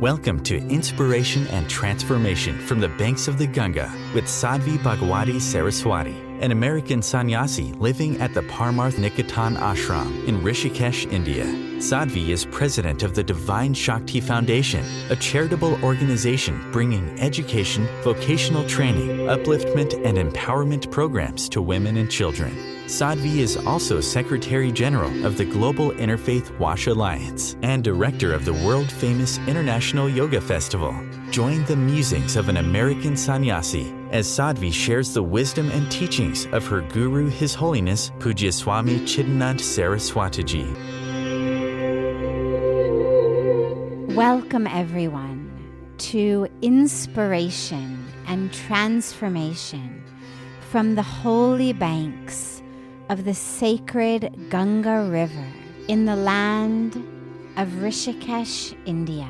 Welcome to Inspiration and Transformation from the Banks of the Ganga with Sadhvi Bhagawati Saraswati, an American sannyasi living at the Parmarth Niketan Ashram in Rishikesh, India. Sadhvi is president of the Divine Shakti Foundation, a charitable organization bringing education, vocational training, upliftment, and empowerment programs to women and children. Sadhvi is also Secretary General of the Global Interfaith Wash Alliance and Director of the world-famous International Yoga Festival. Join the musings of an American sannyasi as Sadhvi shares the wisdom and teachings of her guru, His Holiness Pujya Swami Chidanand Saraswatiji. Welcome everyone to Inspiration and Transformation from the holy banks of the sacred Ganga River in the land of Rishikesh, India.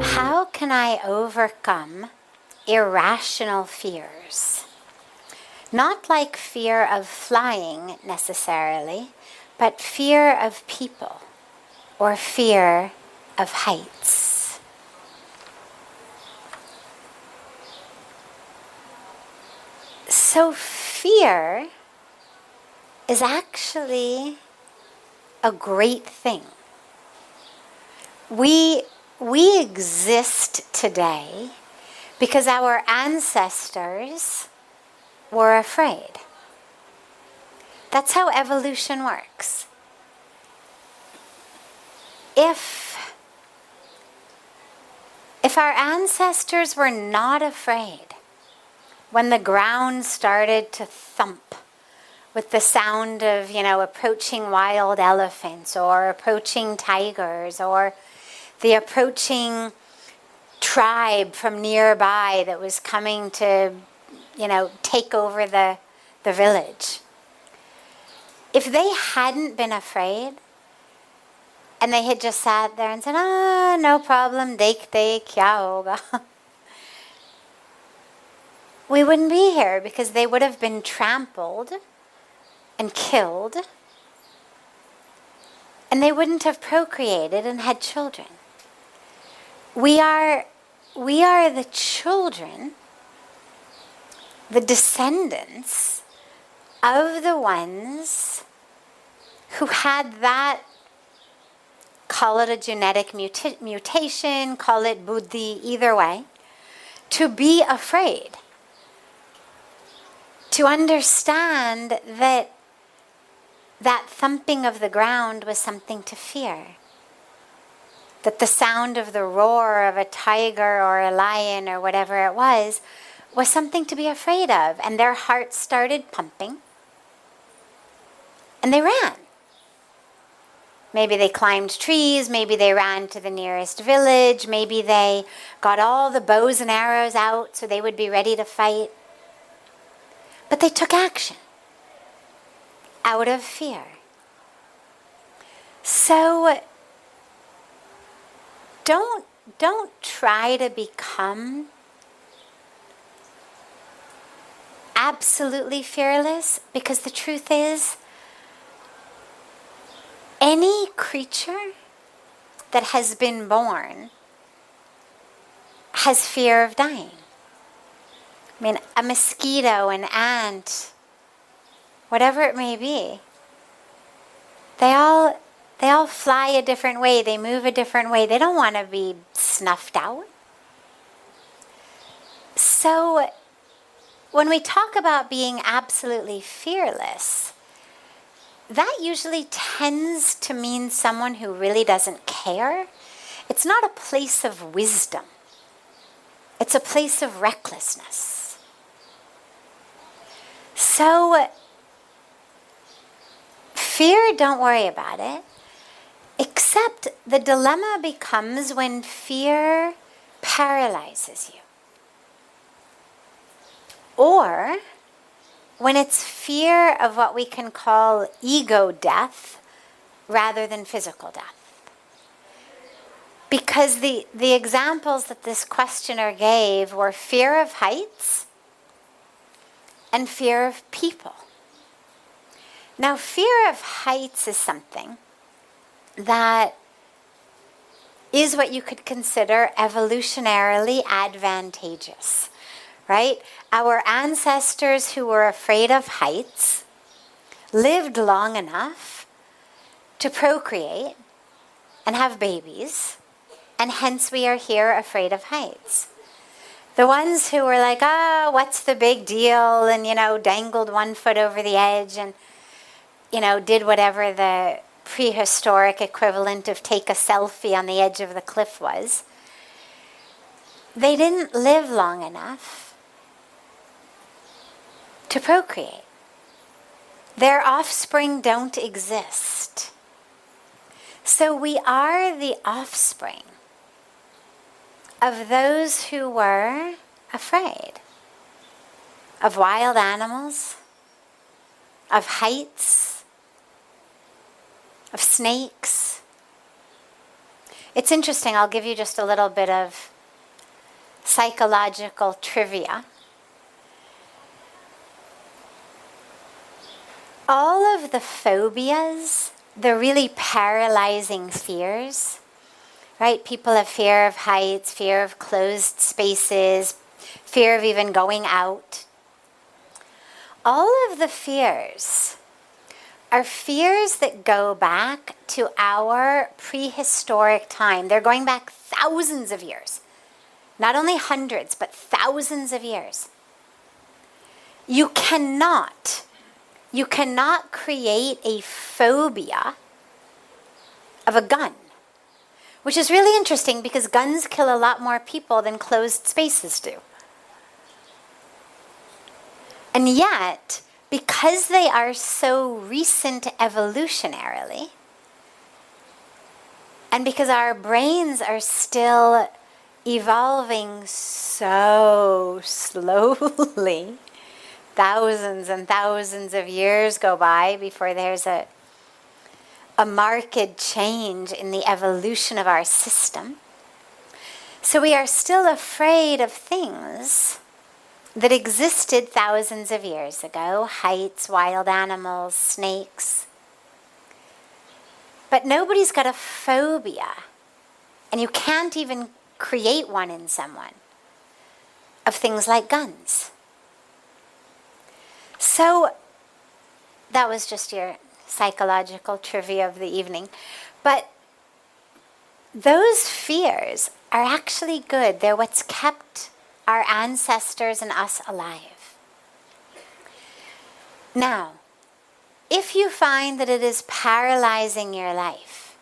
How can I overcome irrational fears? Not like fear of flying necessarily, but fear of people or fear of heights. So fear is actually a great thing. We exist today because our ancestors were afraid. That's how evolution works. If our ancestors were not afraid when the ground started to thump with the sound of, approaching wild elephants or approaching tigers or the approaching tribe from nearby that was coming to, take over the village. If they hadn't been afraid and they had just sat there and said, no problem, dekhte kya hoga, we wouldn't be here because they would have been trampled and killed, and they wouldn't have procreated and had children. We are the children, the descendants of the ones who had that, call it a genetic mutation, call it buddhi, either way, to be afraid, to understand that thumping of the ground was something to fear. That the sound of the roar of a tiger or a lion or whatever it was something to be afraid of. And their hearts started pumping. And they ran. Maybe they climbed trees, maybe they ran to the nearest village, maybe they got all the bows and arrows out so they would be ready to fight. But they took action out of fear. So don't try to become absolutely fearless, because the truth is, any creature that has been born has fear of dying. I mean, a mosquito, an ant, whatever it may be, they all fly a different way, they move a different way. They don't want to be snuffed out. So when we talk about being absolutely fearless, that usually tends to mean someone who really doesn't care. It's not a place of wisdom. It's a place of recklessness. So fear, don't worry about it. Except the dilemma becomes when fear paralyzes you. Or when it's fear of what we can call ego death rather than physical death. Because the examples that this questioner gave were fear of heights and fear of people. Now, fear of heights is something that is what you could consider evolutionarily advantageous, right? Our ancestors who were afraid of heights lived long enough to procreate and have babies, and hence we are here afraid of heights. The ones who were like, what's the big deal, and, dangled one foot over the edge and, did whatever the prehistoric equivalent of take a selfie on the edge of the cliff was, they didn't live long enough to procreate. Their offspring don't exist. So we are the offspring of those who were afraid of wild animals, of heights, of snakes. It's interesting, I'll give you just a little bit of psychological trivia. All of the phobias, the really paralyzing fears, right? People have fear of heights, fear of closed spaces, fear of even going out. All of the fears are fears that go back to our prehistoric time. They're going back thousands of years. Not only hundreds, but thousands of years. You cannot create a phobia of a gun, which is really interesting because guns kill a lot more people than closed spaces do. And yet, because they are so recent evolutionarily, and because our brains are still evolving so slowly, thousands and thousands of years go by before there's a marked change in the evolution of our system. So we are still afraid of things that existed thousands of years ago, heights, wild animals, snakes. But nobody's got a phobia, and you can't even create one in someone, of things like guns. So that was just your psychological trivia of the evening. But those fears are actually good. They're what's kept our ancestors and us alive. Now, if you find that it is paralyzing your life,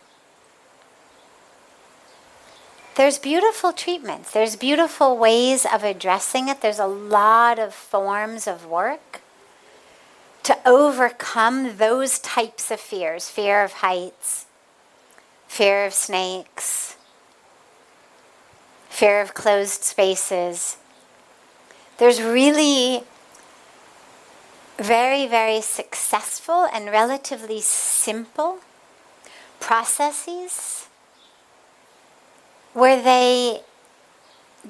there's beautiful treatments. There's beautiful ways of addressing it. There's a lot of forms of work to overcome those types of fears. Fear of heights, fear of snakes, fear of closed spaces. There's really very, very successful and relatively simple processes where they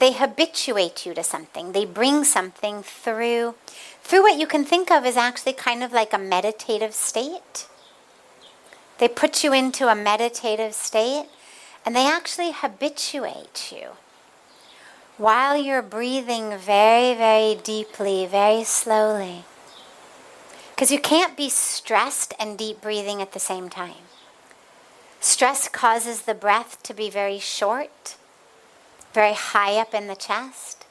habituate you to something. They bring something through what you can think of as actually kind of like a meditative state. They put you into a meditative state, and they actually habituate you while you're breathing very, very deeply, very slowly. Because you can't be stressed and deep breathing at the same time. Stress causes the breath to be very short, very high up in the chest.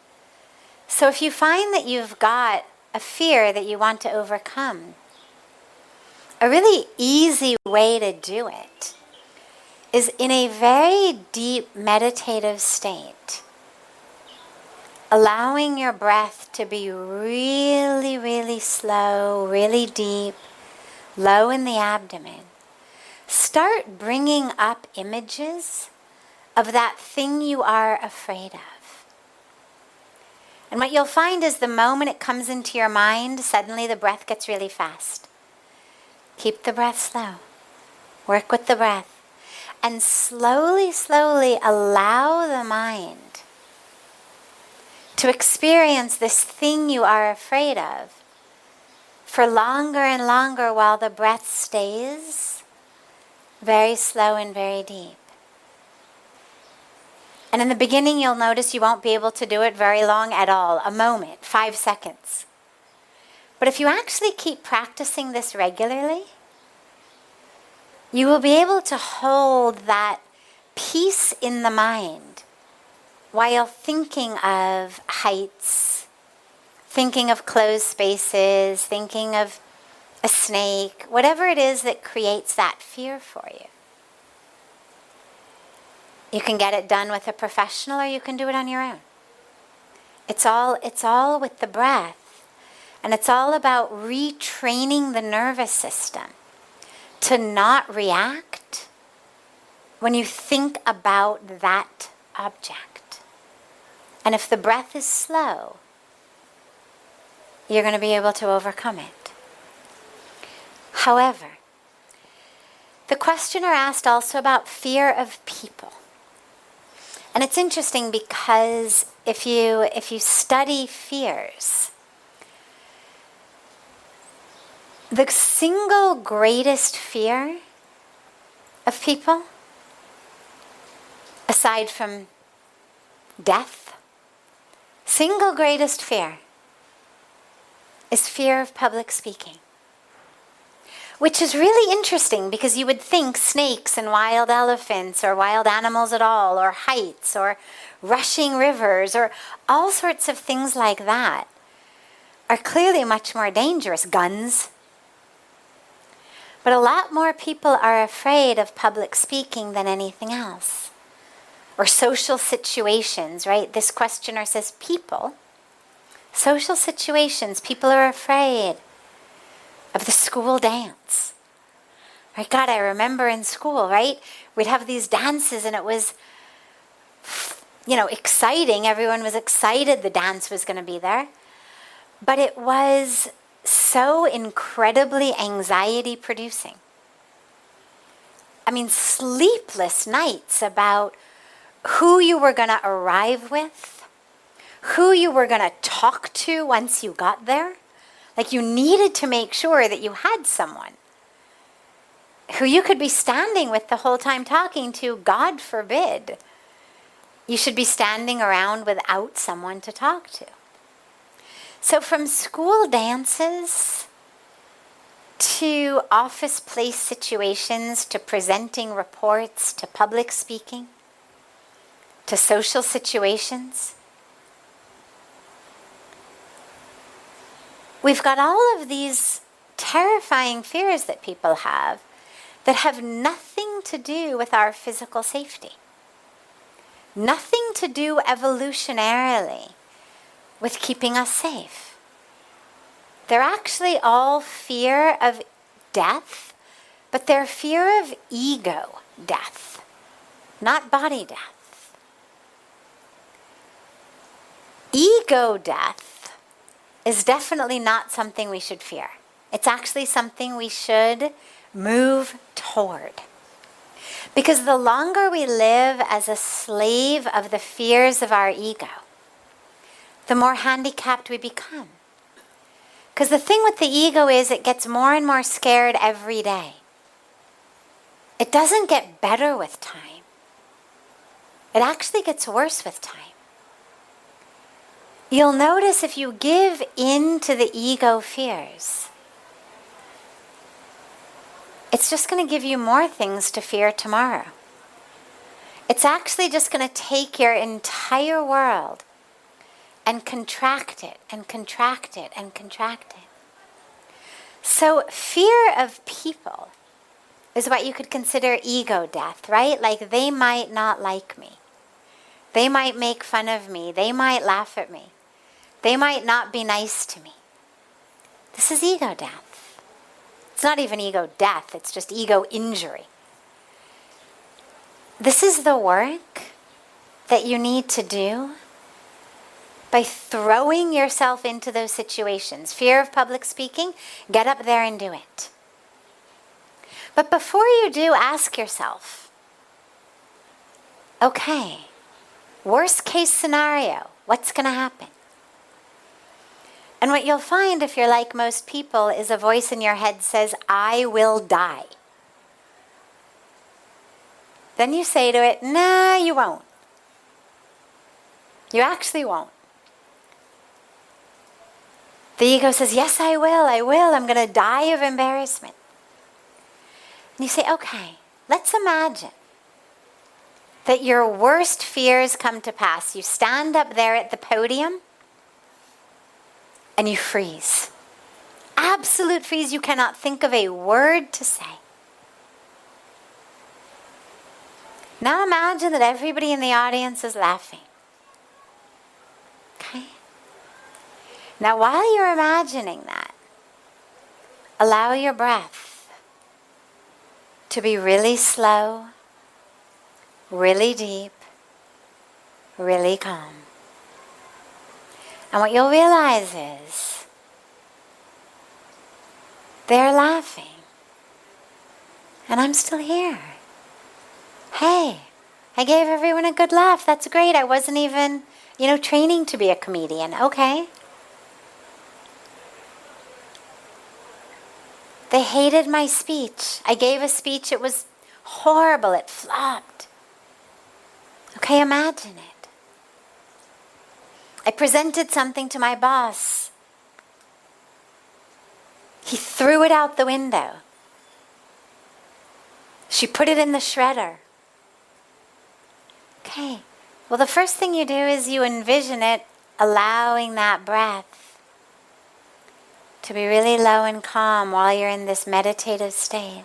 So if you find that you've got a fear that you want to overcome, a really easy way to do it is in a very deep meditative state, allowing your breath to be really, really slow, really deep, low in the abdomen. Start bringing up images of that thing you are afraid of. And what you'll find is the moment it comes into your mind, suddenly the breath gets really fast. Keep the breath slow. Work with the breath. And slowly, slowly allow the mind to experience this thing you are afraid of for longer and longer while the breath stays very slow and very deep. And in the beginning, you'll notice you won't be able to do it very long at all. A moment, 5 seconds. But if you actually keep practicing this regularly, you will be able to hold that peace in the mind while thinking of heights, thinking of closed spaces, thinking of a snake, whatever it is that creates that fear for you. You can get it done with a professional, or you can do it on your own. It's all with the breath. And it's all about retraining the nervous system to not react when you think about that object. And if the breath is slow, you're going to be able to overcome it. However, the questioner asked also about fear of people. And it's interesting because if you study fears, the single greatest fear of people, aside from death, single greatest fear is fear of public speaking. Which is really interesting because you would think snakes and wild elephants or wild animals at all, or heights or rushing rivers or all sorts of things like that are clearly much more dangerous. Guns. But a lot more people are afraid of public speaking than anything else. Or social situations, right? This questioner says people. Social situations, people are afraid of the school dance. Right? God, I remember in school, right? We'd have these dances and it was, exciting. Everyone was excited the dance was going to be there. But it was so incredibly anxiety producing. I mean, sleepless nights about who you were going to arrive with, who you were going to talk to once you got there. Like you needed to make sure that you had someone who you could be standing with the whole time talking to. God forbid you should be standing around without someone to talk to. So from school dances to office place situations, to presenting reports, to public speaking, to social situations, we've got all of these terrifying fears that people have that have nothing to do with our physical safety. Nothing to do evolutionarily with keeping us safe. They're actually all fear of death, but they're fear of ego death, not body death. Ego death is definitely not something we should fear. It's actually something we should move toward. Because the longer we live as a slave of the fears of our ego, the more handicapped we become. Because the thing with the ego is it gets more and more scared every day. It doesn't get better with time. It actually gets worse with time. You'll notice if you give in to the ego fears, it's just going to give you more things to fear tomorrow. It's actually just going to take your entire world and contract it and contract it and contract it. So fear of people is what you could consider ego death, right? Like they might not like me. They might make fun of me. They might laugh at me. They might not be nice to me. This is ego death. It's not even ego death, it's just ego injury. This is the work that you need to do by throwing yourself into those situations. Fear of public speaking, get up there and do it. But before you do, ask yourself, okay, worst case scenario, what's going to happen? And what you'll find if you're like most people is a voice in your head says, I will die. Then you say to it, nah, you won't. You actually won't. The ego says, yes, I will, I'm going to die of embarrassment. And you say, okay, let's imagine that your worst fears come to pass. You stand up there at the podium and you freeze. Absolute freeze. You cannot think of a word to say. Now imagine that everybody in the audience is laughing. Okay? Now while you're imagining that, allow your breath to be really slow, really deep, really calm. And what you'll realize is they're laughing. And I'm still here. Hey, I gave everyone a good laugh. That's great. I wasn't even, training to be a comedian. Okay. They hated my speech. I gave a speech. It was horrible. It flopped. Okay, imagine it. I presented something to my boss. He threw it out the window. She put it in the shredder. Okay, well, the first thing you do is you envision it allowing that breath to be really low and calm while you're in this meditative state.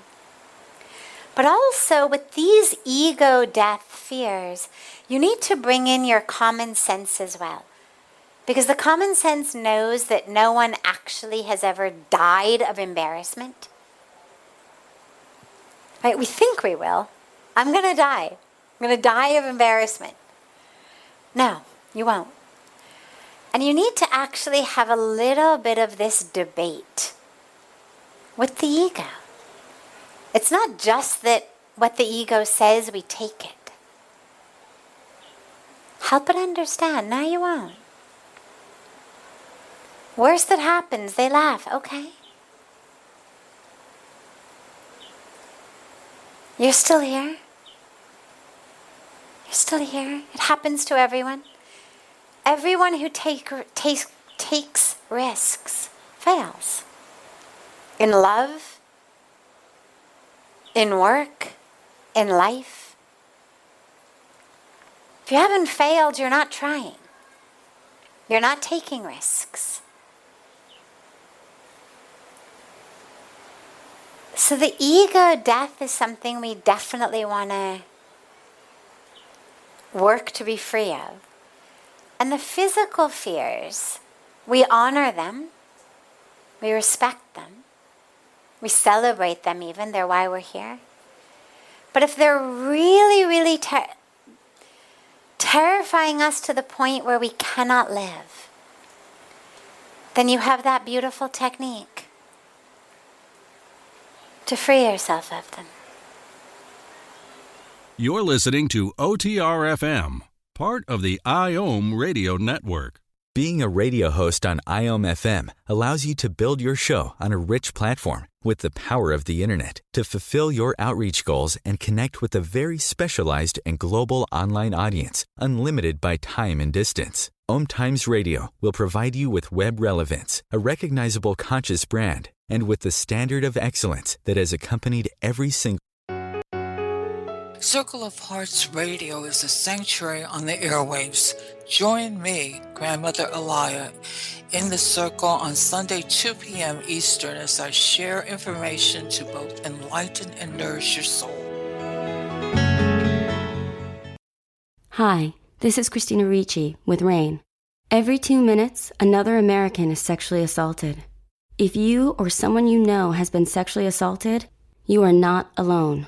But also with these ego death fears, you need to bring in your common sense as well. Because the common sense knows that no one actually has ever died of embarrassment. Right? We think we will. I'm going to die. I'm going to die of embarrassment. No, you won't. And you need to actually have a little bit of this debate with the ego. It's not just that what the ego says, we take it. Help it understand. No, you won't. Worst that happens, they laugh. Okay. You're still here. You're still here. It happens to everyone. Everyone who takes risks fails. In love, in work, in life. If you haven't failed, you're not trying. You're not taking risks. So the ego death is something we definitely want to work to be free of. And the physical fears, we honor them, we respect them, we celebrate them even, they're why we're here. But if they're really, really terrifying us to the point where we cannot live, then you have that beautiful technique to free yourself of them. You're listening to OTR-FM, part of the IOM radio network. Being a radio host on IOM FM allows you to build your show on a rich platform with the power of the internet to fulfill your outreach goals and connect with a very specialized and global online audience, unlimited by time and distance. OMTimes Radio will provide you with web relevance, a recognizable conscious brand, and with the standard of excellence that has accompanied every single Circle of Hearts Radio is a sanctuary on the airwaves. Join me, Grandmother Alaya, in the circle on Sunday, 2 p.m. Eastern as I share information to both enlighten and nourish your soul. Hi, this is Christina Ricci with RAIN. Every 2 minutes, another American is sexually assaulted. If you or someone you know has been sexually assaulted, you are not alone.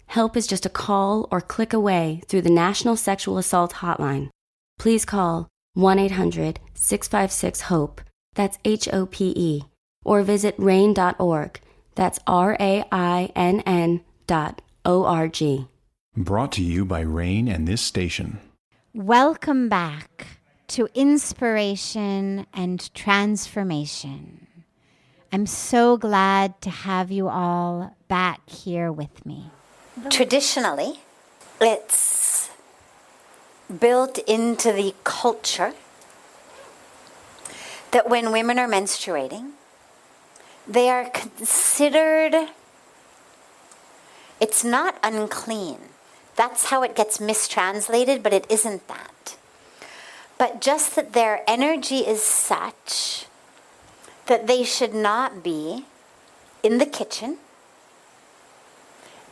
Help is just a call or click away through the National Sexual Assault Hotline. Please call 1-800-656-HOPE, that's HOPE, or visit rain.org, that's RAINN.org. Brought to you by RAIN and this station. Welcome back to Inspiration and Transformation. I'm so glad to have you all back here with me. Traditionally, it's built into the culture that when women are menstruating, they are considered, it's not unclean. That's how it gets mistranslated, but it isn't that. But just that their energy is such that they should not be in the kitchen,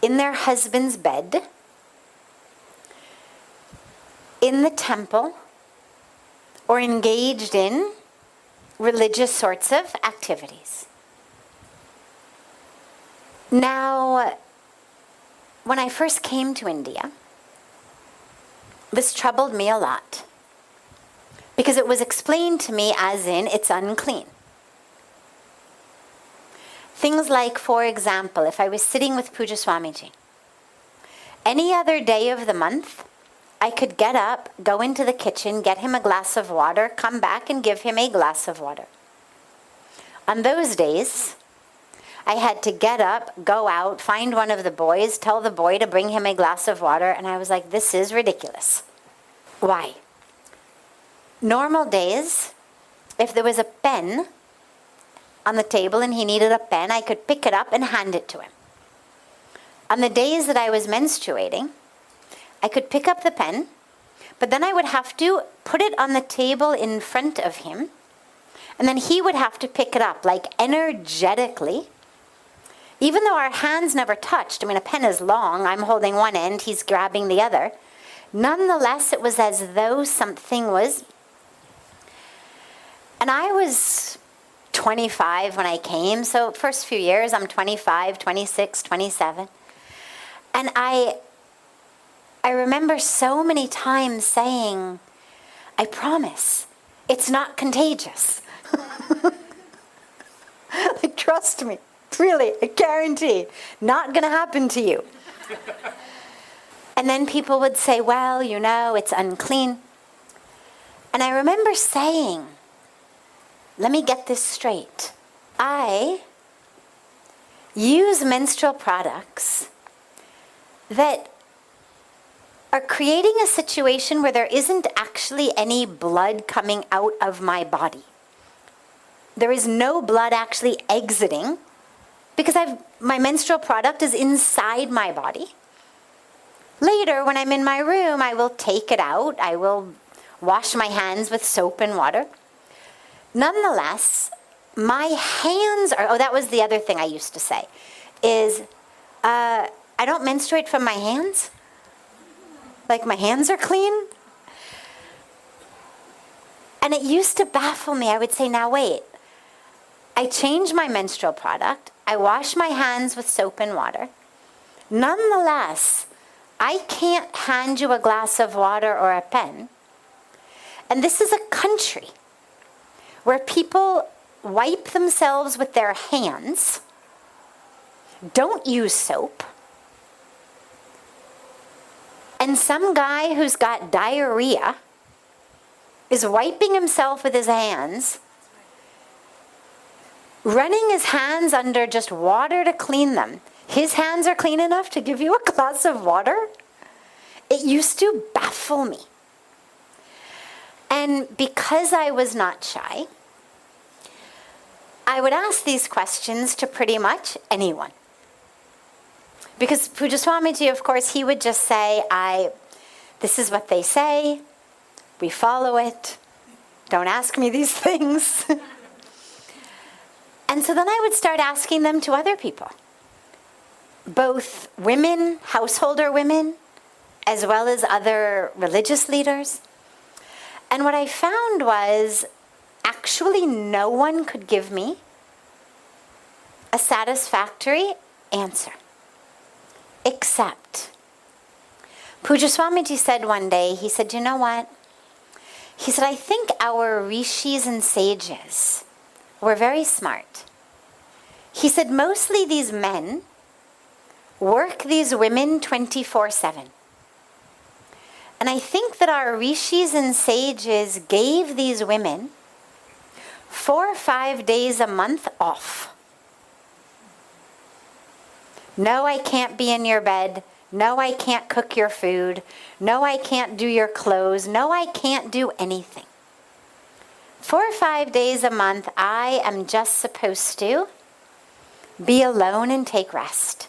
in their husband's bed, in the temple, or engaged in religious sorts of activities. Now, when I first came to India, this troubled me a lot because it was explained to me as in it's unclean. Things like, for example, if I was sitting with Puja Swamiji, any other day of the month, I could get up, go into the kitchen, get him a glass of water, come back and give him a glass of water. On those days, I had to get up, go out, find one of the boys, tell the boy to bring him a glass of water, and I was like, this is ridiculous. Why? Normal days, if there was a pen on the table and he needed a pen, I could pick it up and hand it to him. On the days that I was menstruating, I could pick up the pen, but then I would have to put it on the table in front of him, and then he would have to pick it up, like energetically. Even though our hands never touched, I mean, a pen is long, I'm holding one end, he's grabbing the other. Nonetheless, it was as though something was... And I was 25 when I came, so first few years, I'm 25, 26, 27. And I remember so many times saying, I promise, it's not contagious. Like, trust me, really, I guarantee, not going to happen to you. And then people would say, well, you know, it's unclean. And I remember saying, let me get this straight. I use menstrual products that are creating a situation where there isn't actually any blood coming out of my body. There is no blood actually exiting because my menstrual product is inside my body. Later, when I'm in my room, I will take it out. I will wash my hands with soap and water. Nonetheless, my hands are, that was the other thing I used to say, is I don't menstruate from my hands. Like, my hands are clean. And it used to baffle me. I would say, now wait, I change my menstrual product. I wash my hands with soap and water. Nonetheless, I can't hand you a glass of water or a pen. And this is a country where people wipe themselves with their hands, don't use soap, and some guy who's got diarrhea is wiping himself with his hands, running his hands under just water to clean them. His hands are clean enough to give you a glass of water? It used to baffle me. And because I was not shy, I would ask these questions to pretty much anyone. Because Puja Swamiji, of course, he would just say, this is what they say, we follow it, don't ask me these things. And so then I would start asking them to other people. Both women, householder women, as well as other religious leaders. And what I found was actually no one could give me a satisfactory answer. Except, Puja Swamiji said one day, he said, you know what? He said, I think our rishis and sages were very smart. He said, mostly these men work these women 24/7. And I think that our rishis and sages gave these women 4 or 5 days a month off. No, I can't be in your bed. No, I can't cook your food. No, I can't do your clothes. No, I can't do anything. 4 or 5 days a month, I am just supposed to be alone and take rest.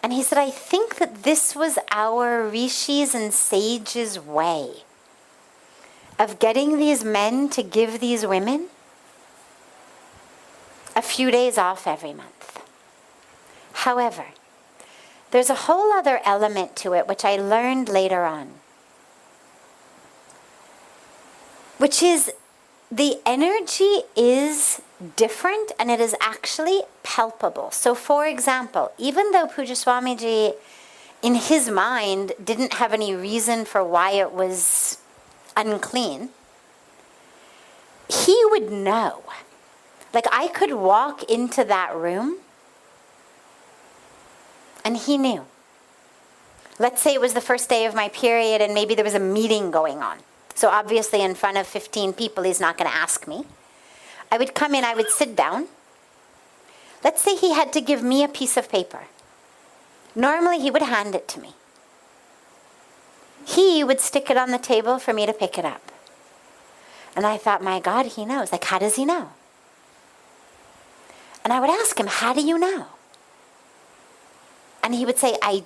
And he said, I think that this was our rishis and sages' way of getting these men to give these women a few days off every month. However, there's a whole other element to it, which I learned later on, which is the energy is different and it is actually palpable. So for example, even though Pujya Swamiji in his mind didn't have any reason for why it was unclean, he would know. Like I could walk into that room and he knew. Let's say it was the first day of my period and maybe there was a meeting going on. So obviously in front of 15 people, he's not going to ask me. I would come in, I would sit down. Let's say he had to give me a piece of paper. Normally he would hand it to me. He would stick it on the table for me to pick it up. And I thought, my God, he knows. Like, how does he know? And I would ask him, how do you know? And he would say, I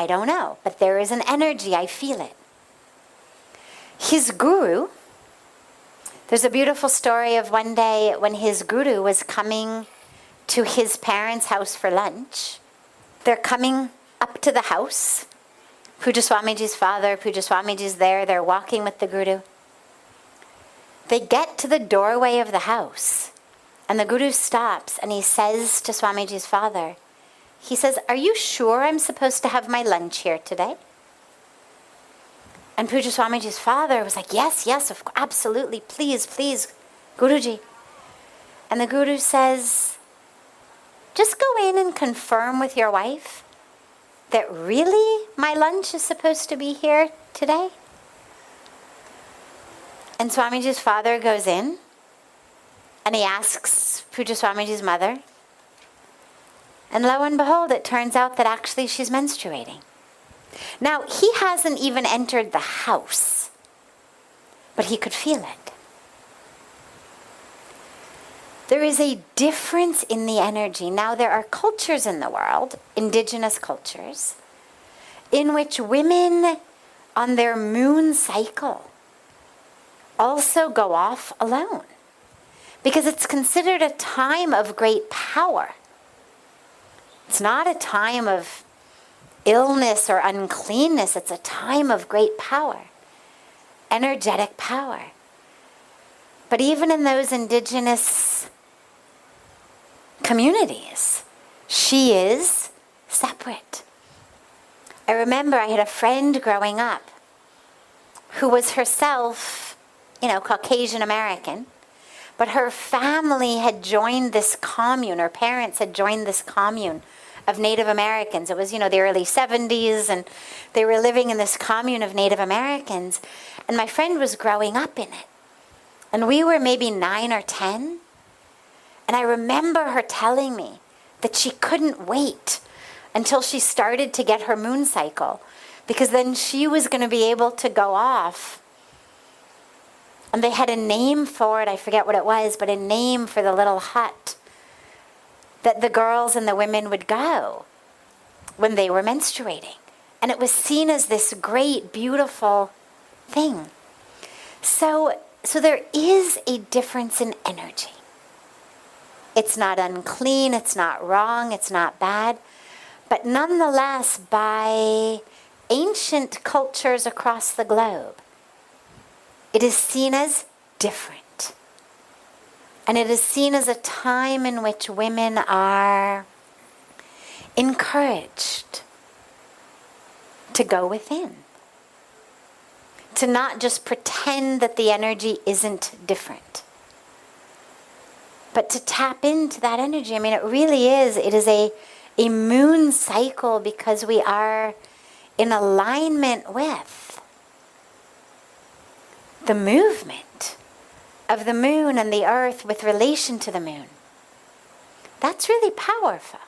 don't know. But there is an energy, I feel it. His guru, there's a beautiful story of one day when his guru was coming to his parents' house for lunch. They're coming up to the house. Pujya Swamiji's father, Pujya Swamiji's there. They're walking with the guru. They get to the doorway of the house. And the guru stops and he says to Swamiji's father, he says, are you sure I'm supposed to have my lunch here today? And Pujya Swamiji's father was like, yes, absolutely, please, Guruji. And the guru says, just go in and confirm with your wife that really my lunch is supposed to be here today. And Swamiji's father goes in and he asks Pujya Swamiji's mother. And lo and behold, it turns out that actually she's menstruating. Now, he hasn't even entered the house, but he could feel it. There is a difference in the energy. Now, there are cultures in the world, indigenous cultures, in which women on their moon cycle also go off alone because it's considered a time of great power. It's not a time of illness or uncleanness. It's a time of great power, energetic power. But even in those indigenous communities, she is separate. I remember I had a friend growing up who was herself, Caucasian American, but her family had joined this commune, her parents had joined this commune of Native Americans. It was, the early 70s, and they were living in this commune of Native Americans, and my friend was growing up in it. And we were maybe 9 or 10, and I remember her telling me that she couldn't wait until she started to get her moon cycle, because then she was going to be able to go off. And they had a name for it, I forget what it was, but a name for the little hut that the girls and the women would go when they were menstruating. And it was seen as this great, beautiful thing. So there is a difference in energy. It's not unclean, it's not wrong, it's not bad. But nonetheless, by ancient cultures across the globe, it is seen as different. And it is seen as a time in which women are encouraged to go within. To not just pretend that the energy isn't different, but to tap into that energy. I mean, it really is. It is a moon cycle because we are in alignment with the movement of the moon and the earth with relation to the moon. That's really powerful.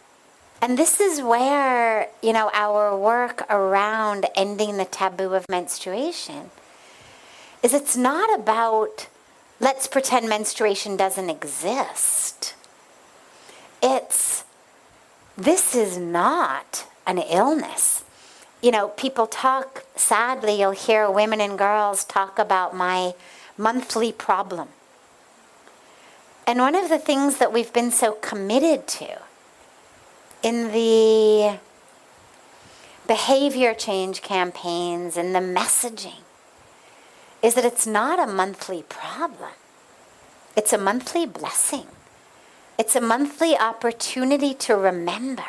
And this is where, our work around ending the taboo of menstruation is it's not about, let's pretend menstruation doesn't exist. This is not an illness. People talk, sadly, you'll hear women and girls talk about my monthly problem. And one of the things that we've been so committed to in the behavior change campaigns and the messaging is that it's not a monthly problem. It's a monthly blessing. It's a monthly opportunity to remember.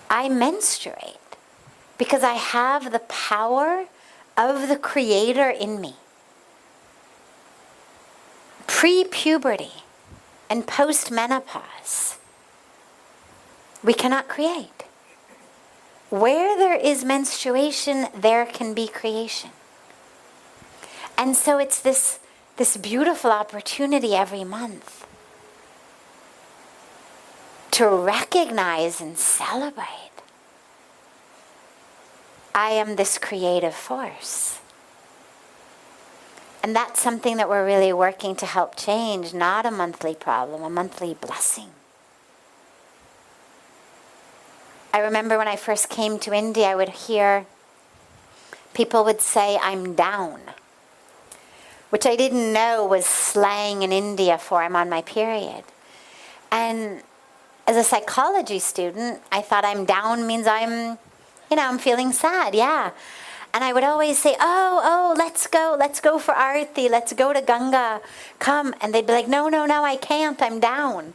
I menstruate because I have the power of the Creator in me. Pre-puberty and post-menopause, we cannot create. Where there is menstruation, there can be creation. And so it's this beautiful opportunity every month to recognize and celebrate. I am this creative force. And that's something that we're really working to help change, not a monthly problem, a monthly blessing. I remember when I first came to India, I would hear people would say, I'm down, which I didn't know was slang in India for I'm on my period. And as a psychology student, I thought I'm down means I'm feeling sad, yeah. And I would always say, oh, let's go for Arti, let's go to Ganga, come. And they'd be like, no, I can't, I'm down.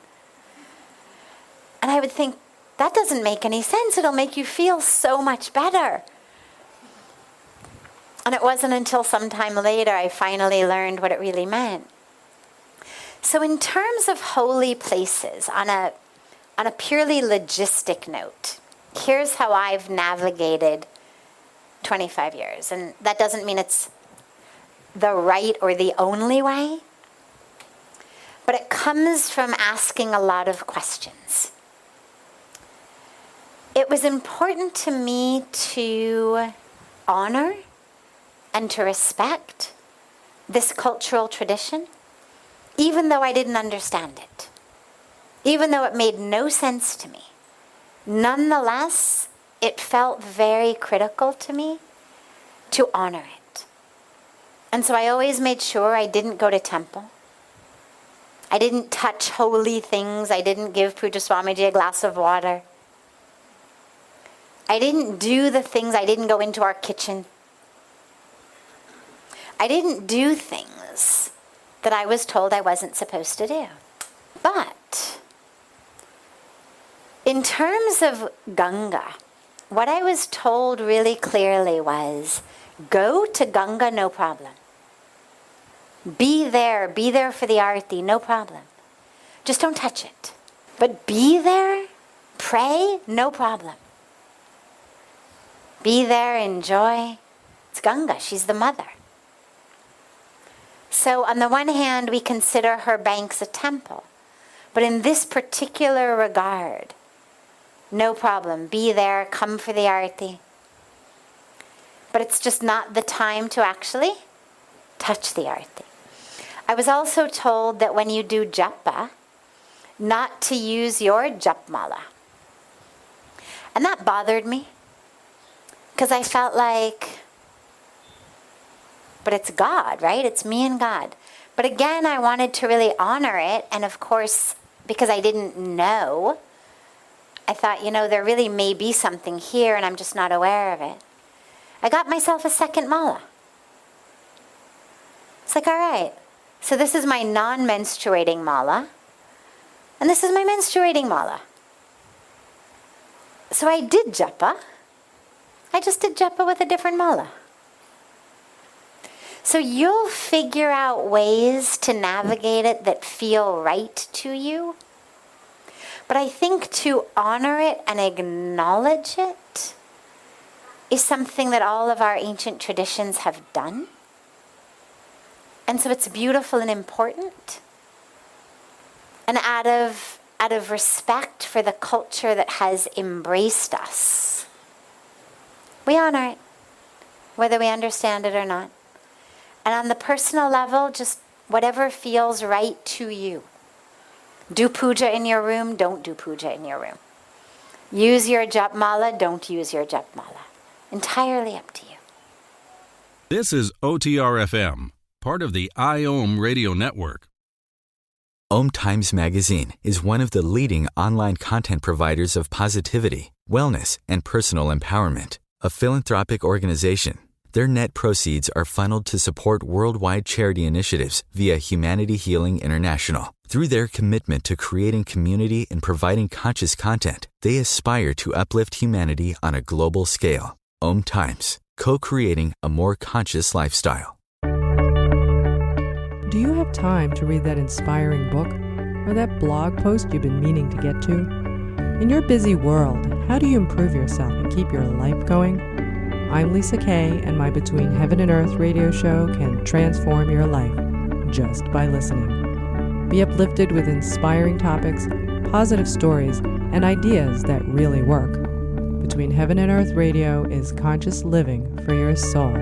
And I would think, that doesn't make any sense, it'll make you feel so much better. And it wasn't until some time later I finally learned what it really meant. So in terms of holy places, on a purely logistic note, here's how I've navigated 25 years. And that doesn't mean it's the right or the only way, but it comes from asking a lot of questions. It was important to me to honor and to respect this cultural tradition, even though I didn't understand it, even though it made no sense to me. Nonetheless, it felt very critical to me to honor it. And so I always made sure I didn't go to temple. I didn't touch holy things. I didn't give Puja Swamiji a glass of water. I didn't do the things. I didn't go into our kitchen. I didn't do things that I was told I wasn't supposed to do. But in terms of Ganga, what I was told really clearly was, go to Ganga, no problem. Be there for the Arti, no problem. Just don't touch it. But be there, pray, no problem. Be there, enjoy. It's Ganga, she's the mother. So on the one hand, we consider her banks a temple. But in this particular regard, no problem. Be there, come for the Arti. But it's just not the time to actually touch the Arti. I was also told that when you do japa, not to use your japmala. And that bothered me. Because I felt like, but it's God, right? It's me and God. But again, I wanted to really honor it. And of course, because I didn't know, I thought, there really may be something here and I'm just not aware of it. I got myself a second mala. It's like, all right, so this is my non-menstruating mala. And this is my menstruating mala. So I did japa. I just did japa with a different mala. So you'll figure out ways to navigate it that feel right to you. But I think to honor it and acknowledge it is something that all of our ancient traditions have done. And so it's beautiful and important. And out of out of respect for the culture that has embraced us. We honor it, whether we understand it or not. And on the personal level, just whatever feels right to you. Do puja in your room, don't do puja in your room. Use your jap mala, don't use your jap mala. Entirely up to you. This is OTR-FM, part of the IOM radio network. OMTimes magazine is one of the leading online content providers of positivity, wellness, and personal empowerment. A philanthropic organization, their net proceeds are funneled to support worldwide charity initiatives via Humanity Healing International. Through their commitment to creating community and providing conscious content, they aspire to uplift humanity on a global scale. OMTimes, co-creating a more conscious lifestyle. Do you have time to read that inspiring book or that blog post you've been meaning to get to? In your busy world, how do you improve yourself and keep your life going? I'm Lisa Kay, and my Between Heaven and Earth radio show can transform your life just by listening. Be uplifted with inspiring topics, positive stories, and ideas that really work. Between Heaven and Earth Radio is conscious living for your soul,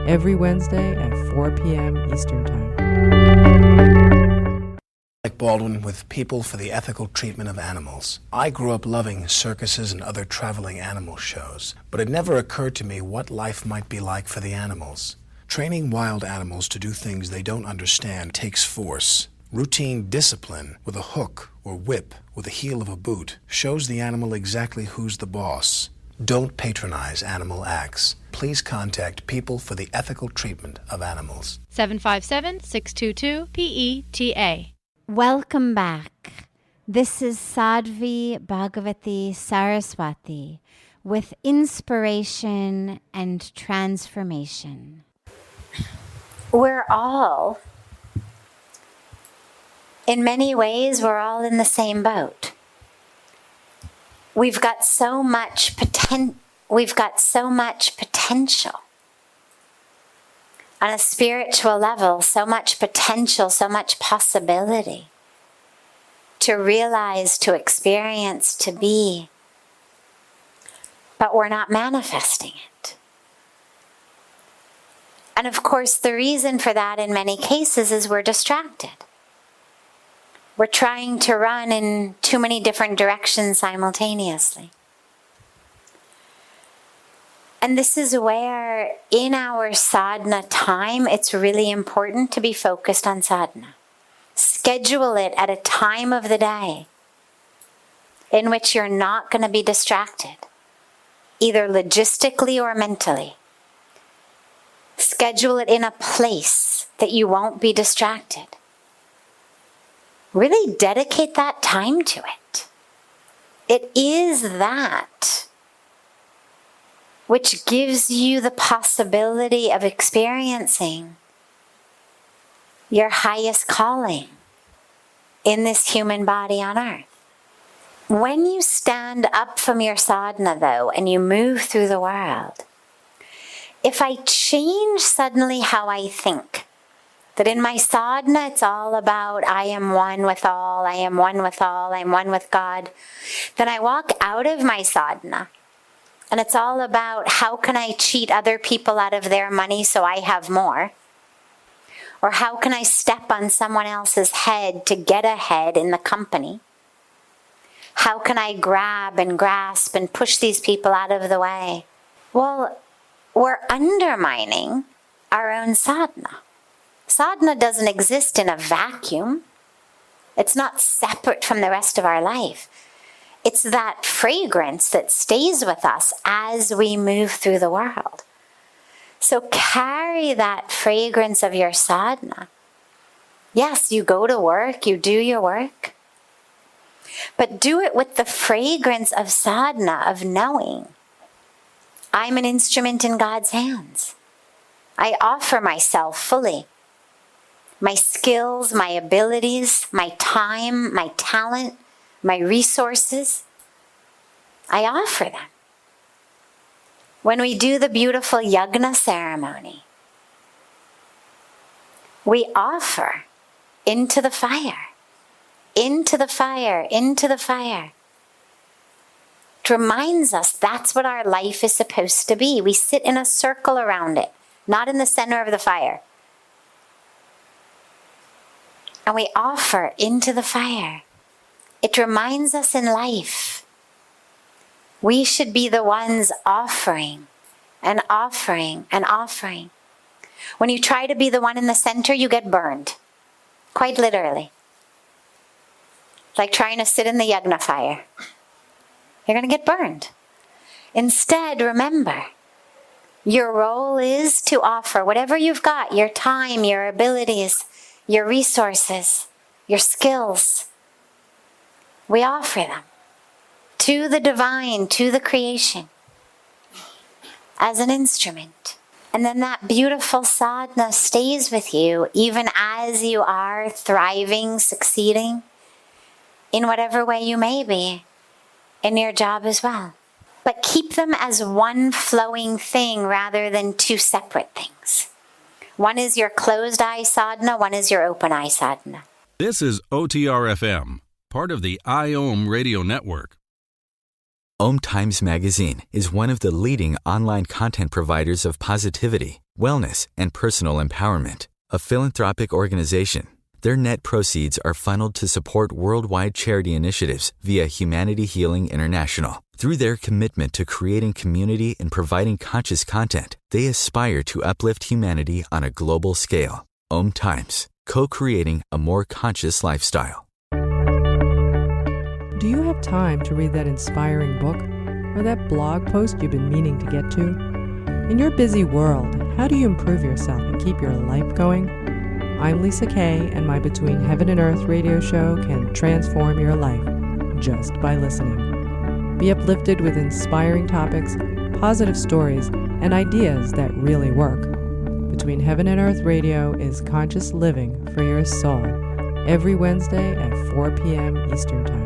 every Wednesday at 4 p.m. Eastern Time. Like Baldwin with People for the Ethical Treatment of Animals. I grew up loving circuses and other traveling animal shows, but it never occurred to me what life might be like for the animals. Training wild animals to do things they don't understand takes force. Routine discipline with a hook or whip with the heel of a boot shows the animal exactly who's the boss. Don't patronize animal acts. Please contact People for the Ethical Treatment of Animals. 757-622-PETA. Welcome back. This is Sadhvi Bhagawati Saraswati with inspiration and transformation. We're all, in many ways, we're all in the same boat. We've got so much potential on a spiritual level, so much potential, so much possibility to realize, to experience, to be. But we're not manifesting it. And of course, the reason for that in many cases is we're distracted. We're trying to run in too many different directions simultaneously. And this is where, in our sadhana time, it's really important to be focused on sadhana. Schedule it at a time of the day in which you're not going to be distracted, either logistically or mentally. Schedule it in a place that you won't be distracted. Really dedicate that time to it. It is that which gives you the possibility of experiencing your highest calling in this human body on earth. When you stand up from your sadhana, though, and you move through the world, if I change suddenly how I think, that in my sadhana it's all about I am one with all, I am one with all, I am one with God, then I walk out of my sadhana and it's all about how can I cheat other people out of their money so I have more? Or how can I step on someone else's head to get ahead in the company? How can I grab and grasp and push these people out of the way? Well, we're undermining our own sadhana. Sadhana doesn't exist in a vacuum. It's not separate from the rest of our life. It's that fragrance that stays with us as we move through the world. So carry that fragrance of your sadhana. Yes, you go to work, you do your work, but do it with the fragrance of sadhana, of knowing I'm an instrument in God's hands. I offer myself fully. My skills, my abilities, my time, my talent, my resources, I offer them. When we do the beautiful yagna ceremony, we offer into the fire into the fire, into the fire. It reminds us that's what our life is supposed to be. We sit in a circle around it, not in the center of the fire. And we offer into the fire. It reminds us in life, we should be the ones offering and offering and offering. When you try to be the one in the center, you get burned. Quite literally. Like trying to sit in the yagna fire. You're going to get burned. Instead, remember, your role is to offer whatever you've got, your time, your abilities, your resources, your skills. We offer them to the divine, to the creation, as an instrument. And then that beautiful sadhana stays with you even as you are thriving, succeeding in whatever way you may be in your job as well. But keep them as one flowing thing rather than two separate things. One is your closed eye sadhana, one is your open eye sadhana. This is OTR-FM, part of the IOM radio network. OMTimes magazine is one of the leading online content providers of positivity, wellness, and personal empowerment. A philanthropic organization, their net proceeds are funneled to support worldwide charity initiatives via Humanity Healing International. Through their commitment to creating community and providing conscious content, they aspire to uplift humanity on a global scale. OMTimes, co-creating a more conscious lifestyle. Do you have time to read that inspiring book or that blog post you've been meaning to get to? In your busy world, how do you improve yourself and keep your life going? I'm Lisa Kay, and my Between Heaven and Earth radio show can transform your life just by listening. Be uplifted with inspiring topics, positive stories, and ideas that really work. Between Heaven and Earth radio is conscious living for your soul, every Wednesday at 4 p.m. Eastern Time.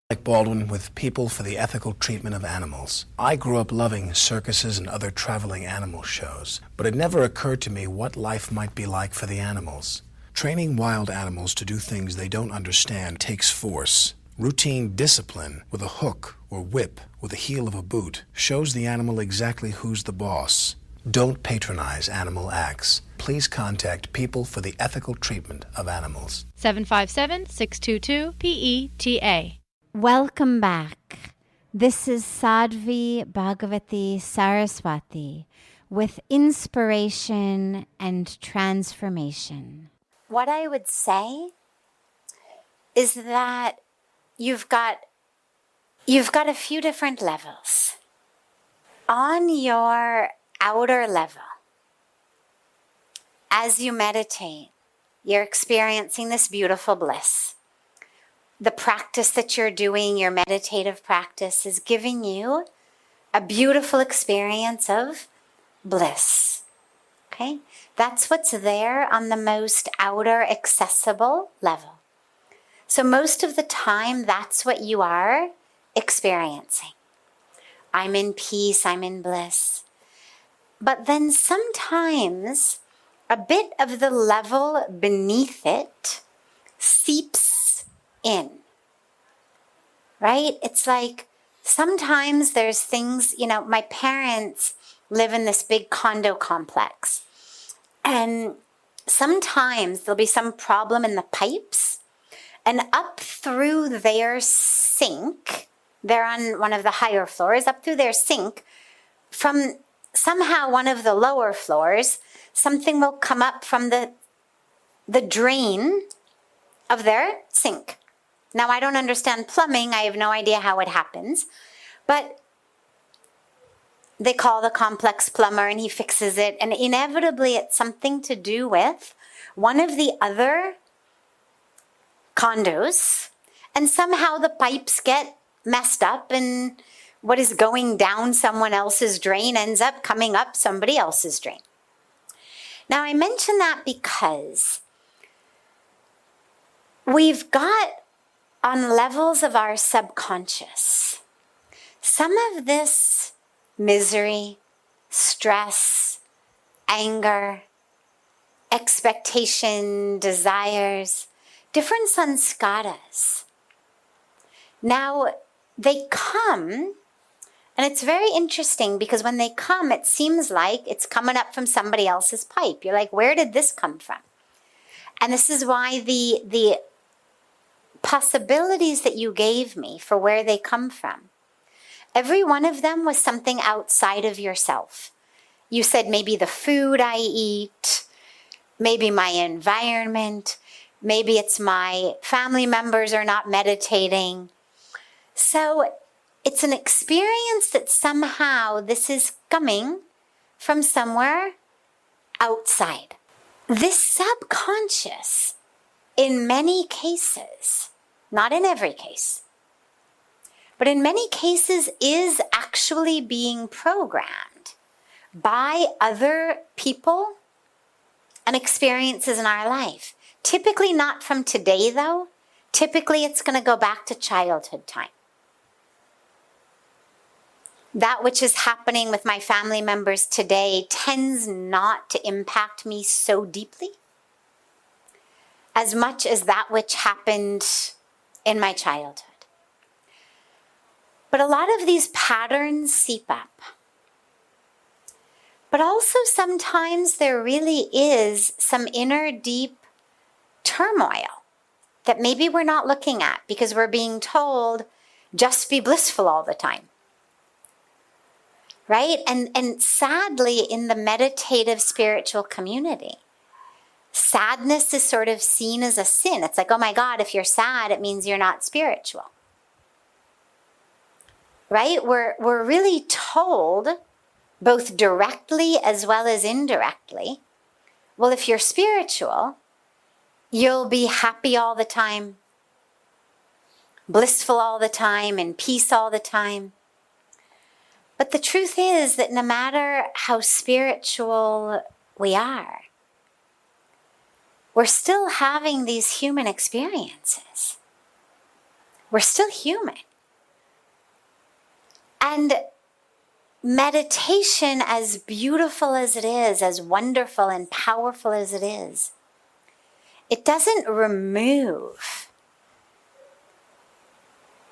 Like Baldwin with People for the Ethical Treatment of Animals. I grew up loving circuses and other traveling animal shows, but it never occurred to me what life might be like for the animals. Training wild animals to do things they don't understand takes force. Routine discipline with a hook or whip with the heel of a boot shows the animal exactly who's the boss. Don't patronize animal acts. Please contact People for the Ethical Treatment of Animals. 757-622-PETA. Welcome back. This is Sadhvi Bhagawati Saraswati with inspiration and transformation. What I would say is that you've got a few different levels. On your outer level, as you meditate, you're experiencing this beautiful bliss. The practice that you're doing, your meditative practice, is giving you a beautiful experience of bliss. Okay? That's what's there on the most outer accessible level. So most of the time, that's what you are experiencing. I'm in peace, I'm in bliss. But then sometimes a bit of the level beneath it seeps in, right? It's like sometimes there's things, my parents live in this big condo complex, and sometimes there'll be some problem in the pipes, and up through their sink, they're on one of the higher floors, up through their sink, from somehow one of the lower floors, something will come up from the drain of their sink. Now, I don't understand plumbing. I have no idea how it happens. But they call the complex plumber and he fixes it. And inevitably, it's something to do with one of the other condos. And somehow the pipes get messed up and what is going down someone else's drain ends up coming up somebody else's drain. Now, I mention that because we've got on levels of our subconscious some of this misery, stress, anger, expectation, desires, different sanskaras. Now, they come, and it's very interesting because when they come, it seems like it's coming up from somebody else's pipe. You're like, where did this come from? And this is why the possibilities that you gave me for where they come from, every one of them was something outside of yourself. You said maybe the food I eat, maybe my environment, maybe it's my family members are not meditating. So it's an experience that somehow this is coming from somewhere outside. This subconscious, in many cases, not in every case, but in many cases is actually being programmed by other people and experiences in our life. Typically not from today, though. Typically it's going to go back to childhood time. That which is happening with my family members today tends not to impact me so deeply as much as that which happened in my childhood. But a lot of these patterns seep up. But also sometimes there really is some inner deep turmoil that maybe we're not looking at because we're being told, just be blissful all the time. Right? And sadly, in the meditative spiritual community, sadness is sort of seen as a sin. It's like, oh my God, if you're sad, it means you're not spiritual. Right? We're really told, both directly as well as indirectly, well, if you're spiritual, you'll be happy all the time, blissful all the time, in peace all the time. But the truth is that no matter how spiritual we are, we're still having these human experiences. We're still human. And meditation, as beautiful as it is, as wonderful and powerful as it is, it doesn't remove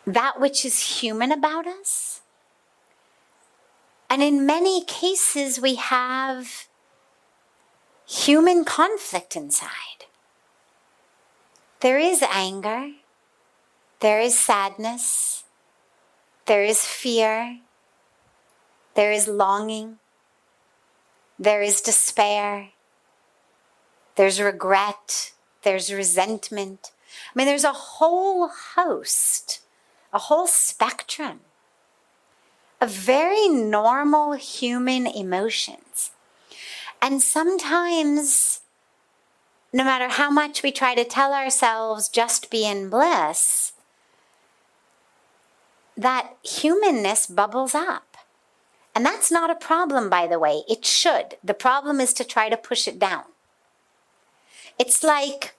that which is human about us. And in many cases, we have human conflict inside. There is anger, there is sadness, there is fear, there is longing, there is despair, there's regret, there's resentment. I mean, there's a whole host, a whole spectrum of very normal human emotions. And sometimes, no matter how much we try to tell ourselves just be in bliss, that humanness bubbles up. And that's not a problem, by the way. It should. The problem is to try to push it down. It's like,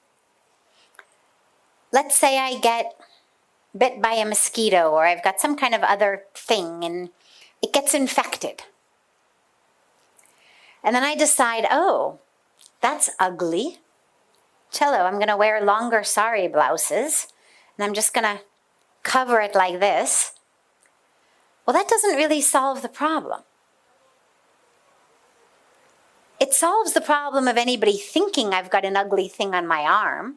let's say I get bit by a mosquito, or I've got some kind of other thing and it gets infected. And then I decide, oh, that's ugly. Cello, I'm going to wear longer sari blouses and I'm just going to cover it like this. Well, that doesn't really solve the problem. It solves the problem of anybody thinking I've got an ugly thing on my arm.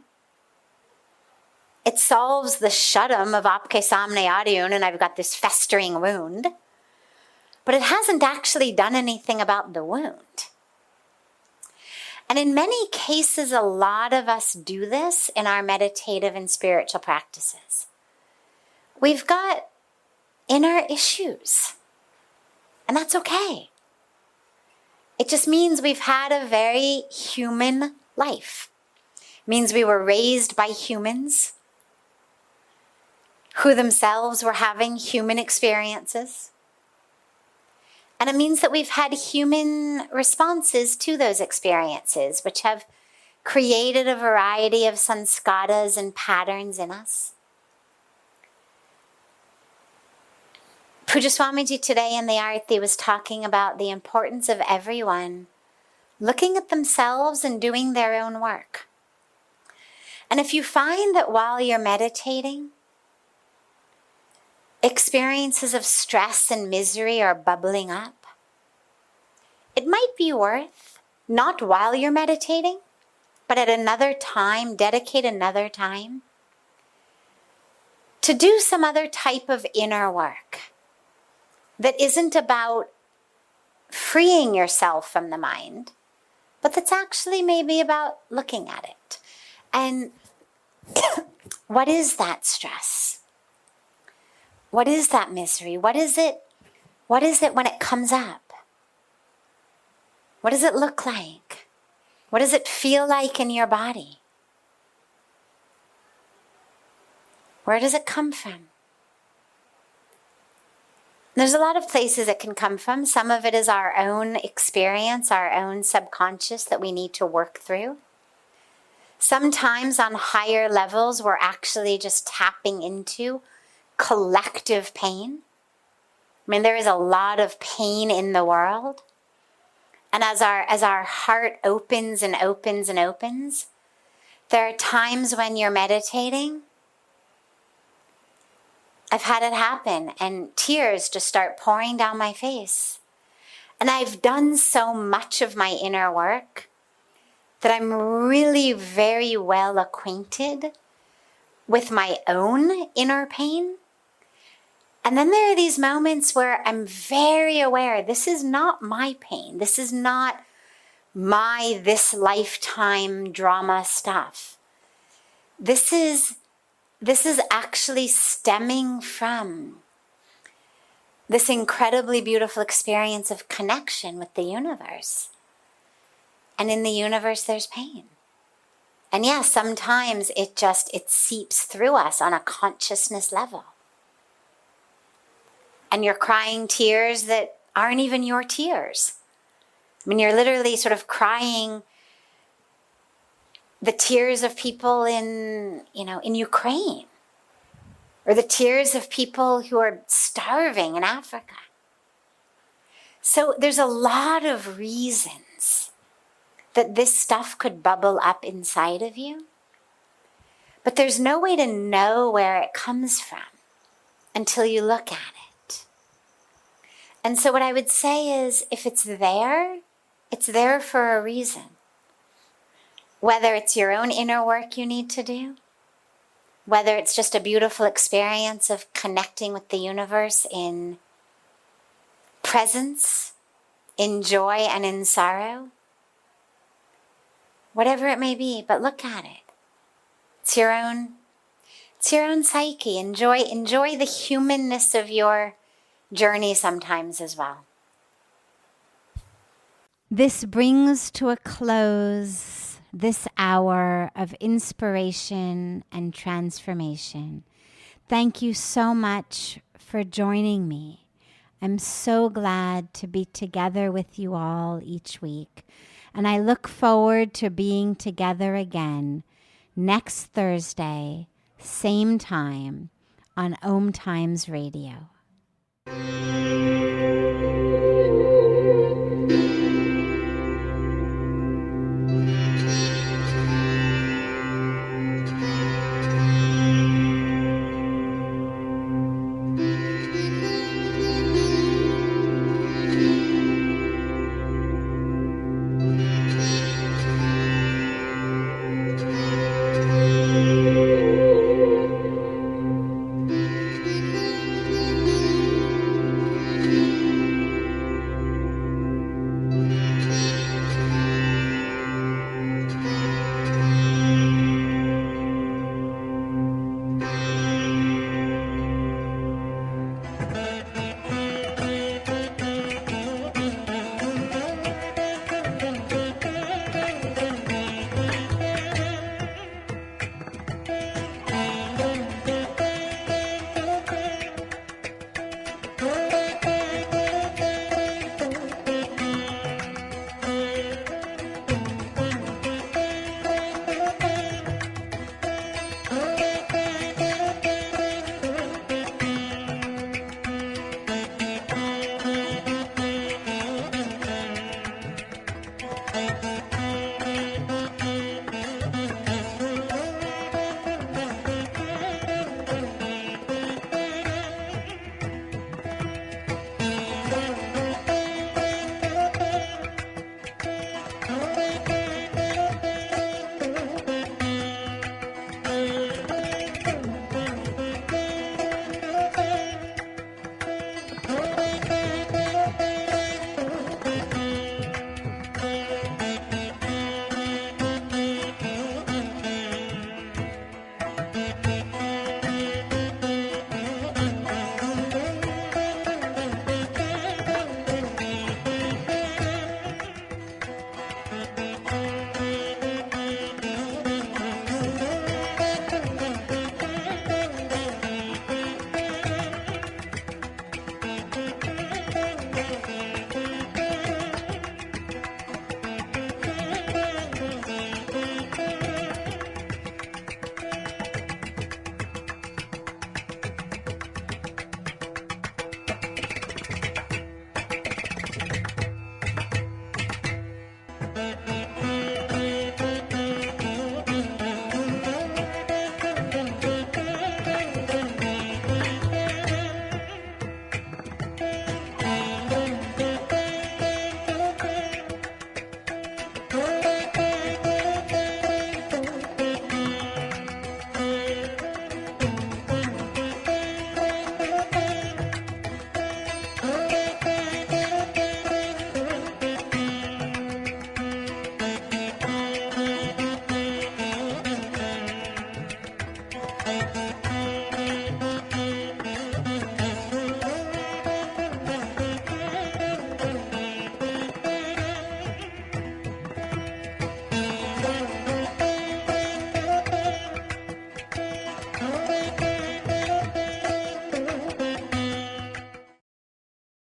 It solves the shudam of apke samne adyun and I've got this festering wound. But it hasn't actually done anything about the wound. And in many cases, a lot of us do this in our meditative and spiritual practices. We've got inner issues, and that's okay. It just means we've had a very human life. It means we were raised by humans who themselves were having human experiences. And it means that we've had human responses to those experiences, which have created a variety of sanskaras and patterns in us. Puja Swamiji today in the Arati was talking about the importance of everyone looking at themselves and doing their own work. And if you find that while you're meditating, experiences of stress and misery are bubbling up, it might be worth, not while you're meditating, but at another time, dedicate another time, to do some other type of inner work that isn't about freeing yourself from the mind, but that's actually maybe about looking at it. And what is that stress? What is that misery? What is it when it comes up? What does it look like? What does it feel like in your body? Where does it come from? There's a lot of places it can come from. Some of it is our own experience, our own subconscious that we need to work through. Sometimes on higher levels, we're actually just tapping into collective pain. I mean, there is a lot of pain in the world. And as our heart opens and opens and opens, there are times when you're meditating. I've had it happen and tears just start pouring down my face. And I've done so much of my inner work that I'm really very well acquainted with my own inner pain. And then there are these moments where I'm very aware, this is not my pain. This is not my this lifetime drama stuff. This is actually stemming from this incredibly beautiful experience of connection with the universe. And in the universe, there's pain. And yeah, sometimes it seeps through us on a consciousness level. And you're crying tears that aren't even your tears. I mean, you're literally sort of crying the tears of people in Ukraine, or the tears of people who are starving in Africa. So there's a lot of reasons that this stuff could bubble up inside of you, but there's no way to know where it comes from until you look at it. And so what I would say is, if it's there for a reason. Whether it's your own inner work you need to do, whether it's just a beautiful experience of connecting with the universe in presence, in joy and in sorrow, whatever it may be, but look at it. It's your own psyche. Enjoy the humanness of your journey sometimes as well. This brings to a close this hour of inspiration and transformation. Thank you so much for joining me. I'm so glad to be together with you all each week, and I look forward to being together again next Thursday, same time, on OMTimes Radio.